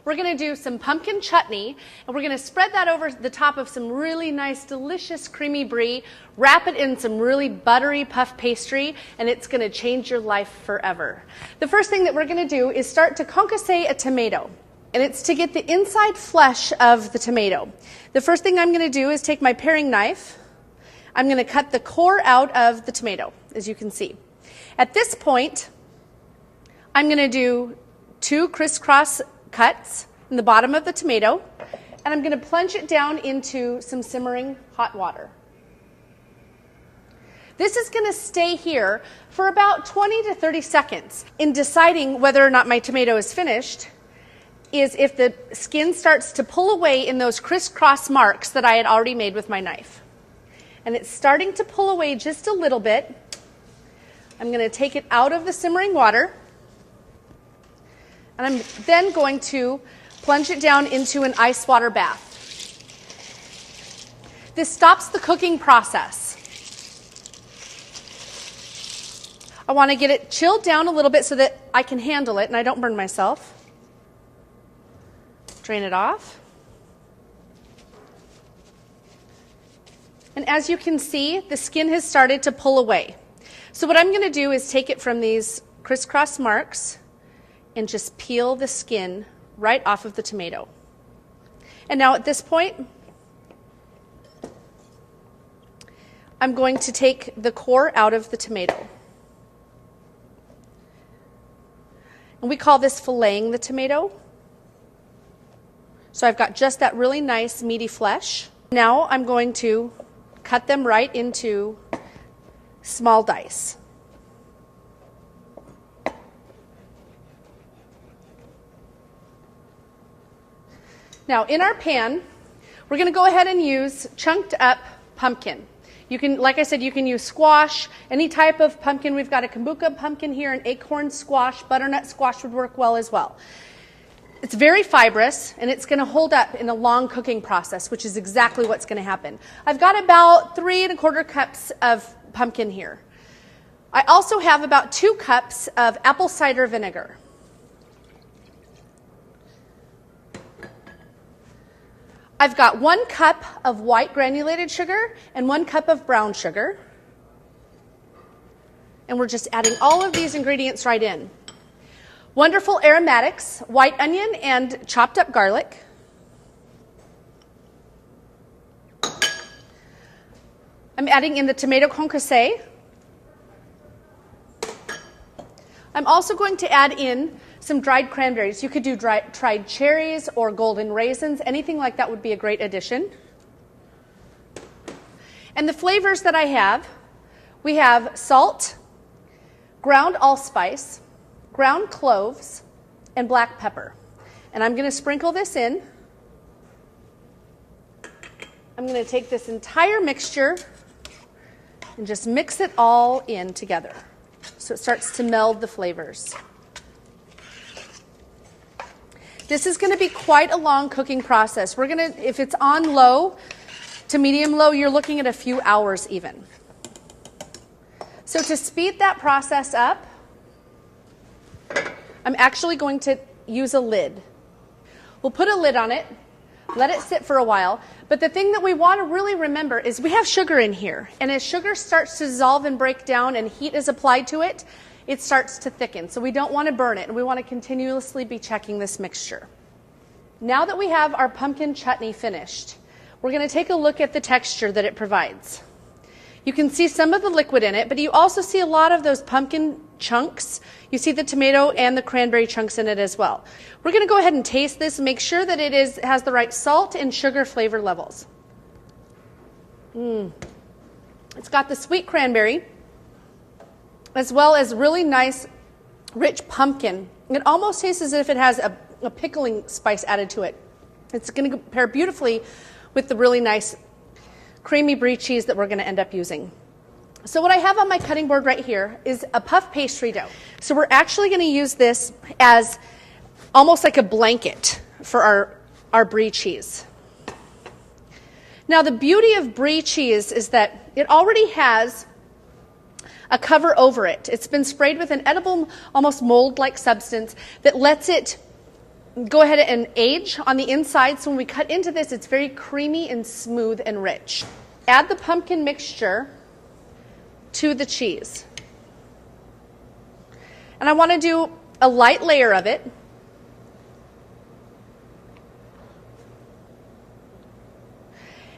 We're going to do some pumpkin chutney, and we're going to spread that over the top of some really nice, delicious creamy brie, wrap it in some really buttery puff pastry, and it's going to change your life forever. The first thing that we're going to do is start to concasse a tomato, and it's to get the inside flesh of the tomato. The first thing I'm going to do is take my paring knife. I'm going to cut the core out of the tomato, as you can see. At this point, I'm going to do 2 crisscross cuts in the bottom of the tomato, and I'm going to plunge it down into some simmering hot water. This is going to stay here for about 20 to 30 seconds. In deciding whether or not my tomato is finished is if the skin starts to pull away in those crisscross marks that I had already made with my knife. And it's starting to pull away just a little bit. I'm going to take it out of the simmering water, and I'm then going to plunge it down into an ice water bath. This stops the cooking process. I want to get it chilled down a little bit so that I can handle it and I don't burn myself. Drain it off. And as you can see, the skin has started to pull away. So what I'm going to do is take it from these crisscross marks and just peel the skin right off of the tomato. And now at this point, I'm going to take the core out of the tomato. And we call this filleting the tomato. So I've got just that really nice meaty flesh. Now I'm going to cut them right into small dice. Now in our pan, we're going to go ahead and use chunked up pumpkin. You can, like I said, you can use squash, any type of pumpkin. We've got a kombucha pumpkin here, an acorn squash, butternut squash would work well as well. It's very fibrous, and it's going to hold up in a long cooking process, which is exactly what's going to happen. I've got about 3 1/4 cups of pumpkin here. I also have about 2 cups of apple cider vinegar. I've got 1 cup of white granulated sugar and 1 cup of brown sugar. And we're just adding all of these ingredients right in. Wonderful aromatics, white onion and chopped up garlic. I'm adding in the tomato concasse. I'm also going to add in some dried cranberries. You could do dried cherries or golden raisins. Anything like that would be a great addition. And the flavors that I have, we have salt, ground allspice, ground cloves, and black pepper. And I'm going to sprinkle this in. I'm going to take this entire mixture and just mix it all in together so it starts to meld the flavors. This is going to be quite a long cooking process. We're going to, if it's on low to medium low, you're looking at a few hours even. So to speed that process up, I'm actually going to use a lid. We'll put a lid on it, let it sit for a while, but the thing that we want to really remember is we have sugar in here, and as sugar starts to dissolve and break down and heat is applied to it, it starts to thicken. So we don't want to burn it, and we want to continuously be checking this mixture. Now that we have our pumpkin chutney finished, we're going to take a look at the texture that it provides. You can see some of the liquid in it, but you also see a lot of those pumpkin chunks. You see the tomato and the cranberry chunks in it as well. We're going to go ahead and taste this and make sure that it has the right salt and sugar flavor levels. It's got the sweet cranberry as well as really nice, rich pumpkin. It almost tastes as if it has a pickling spice added to it. It's going to pair beautifully with the really nice creamy brie cheese that we're going to end up using. So what I have on my cutting board right here is a puff pastry dough. So we're actually going to use this as almost like a blanket for our brie cheese. Now the beauty of brie cheese is that it already has a cover over it. It's been sprayed with an edible, almost mold-like substance that lets it go ahead and age on the inside, so when we cut into this, it's very creamy and smooth and rich. Add the pumpkin mixture to the cheese. And I want to do a light layer of it.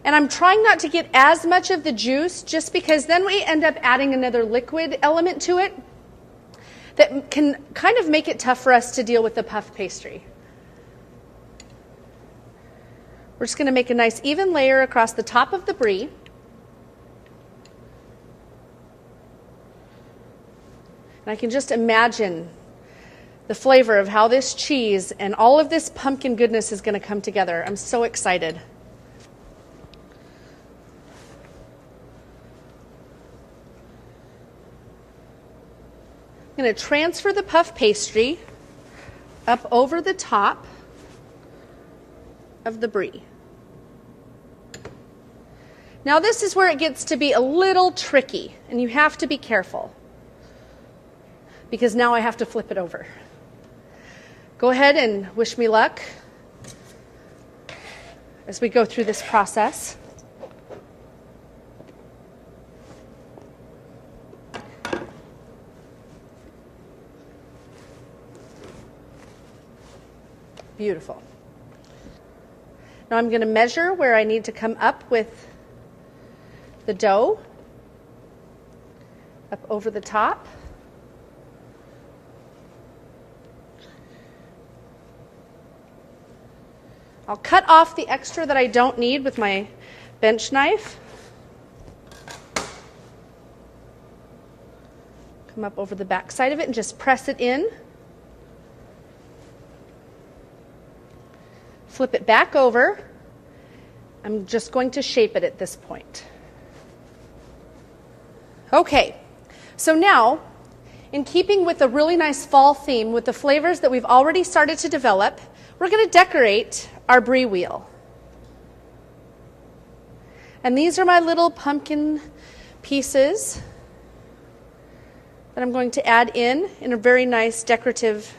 And I'm trying not to get as much of the juice, just because then we end up adding another liquid element to it that can kind of make it tough for us to deal with the puff pastry. We're just going to make a nice even layer across the top of the brie. And I can just imagine the flavor of how this cheese and all of this pumpkin goodness is going to come together. I'm so excited. I'm going to transfer the puff pastry up over the top of the brie. Now this is where it gets to be a little tricky, and you have to be careful, because now I have to flip it over. Go ahead and wish me luck as we go through this process. Beautiful. Now I'm going to measure where I need to come up with the dough, up over the top. I'll cut off the extra that I don't need with my bench knife. Come up over the back side of it and just press it in. Flip it back over. I'm just going to shape it at this point. Okay, so now, in keeping with a really nice fall theme with the flavors that we've already started to develop, we're going to decorate our brie wheel. And these are my little pumpkin pieces that I'm going to add in a very nice decorative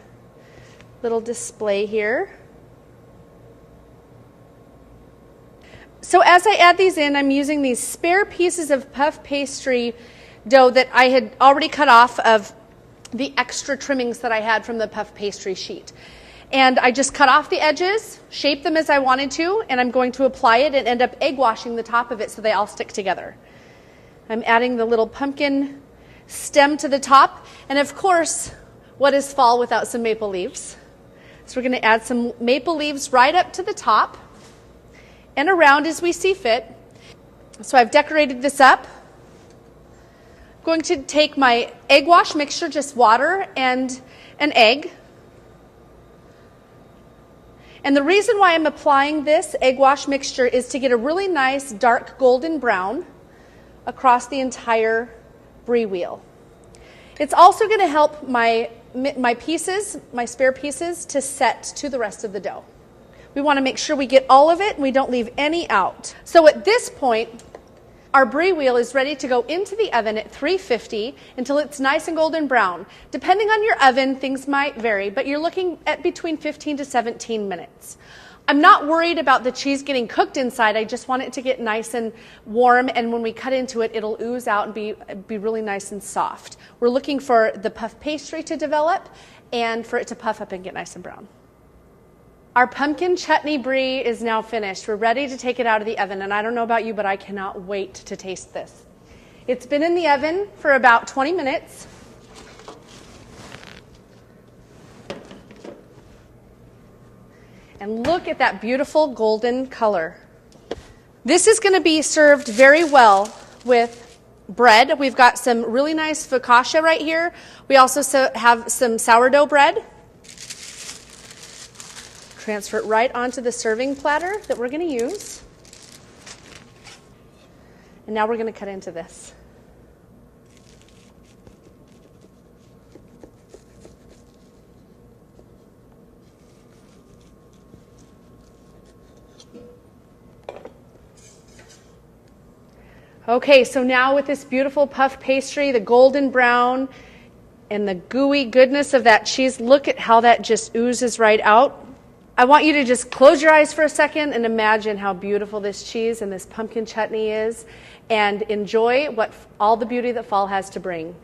little display here. So as I add these in, I'm using these spare pieces of puff pastry dough that I had already cut off of the extra trimmings that I had from the puff pastry sheet. And I just cut off the edges, shape them as I wanted to, and I'm going to apply it and end up egg washing the top of it so they all stick together. I'm adding the little pumpkin stem to the top, and of course, what is fall without some maple leaves? So we're going to add some maple leaves right up to the top and around as we see fit. So I've decorated this up. I'm going to take my egg wash mixture, just water and an egg. And the reason why I'm applying this egg wash mixture is to get a really nice dark golden brown across the entire brie wheel. It's also going to help my pieces, my spare pieces, to set to the rest of the dough. We want to make sure we get all of it and we don't leave any out. So at this point, our brie wheel is ready to go into the oven at 350 until it's nice and golden brown. Depending on your oven, things might vary, but you're looking at between 15 to 17 minutes. I'm not worried about the cheese getting cooked inside. I just want it to get nice and warm, and when we cut into it, it'll ooze out and be really nice and soft. We're looking for the puff pastry to develop and for it to puff up and get nice and brown. Our pumpkin chutney brie is now finished. We're ready to take it out of the oven, and I don't know about you, but I cannot wait to taste this. It's been in the oven for about 20 minutes. And look at that beautiful golden color. This is going to be served very well with bread. We've got some really nice focaccia right here. We also have some sourdough bread. Transfer it right onto the serving platter that we're going to use. And now we're going to cut into this. Okay, so now with this beautiful puff pastry, the golden brown, and the gooey goodness of that cheese, look at how that just oozes right out. I want you to just close your eyes for a second and imagine how beautiful this cheese and this pumpkin chutney is, and enjoy all the beauty that fall has to bring.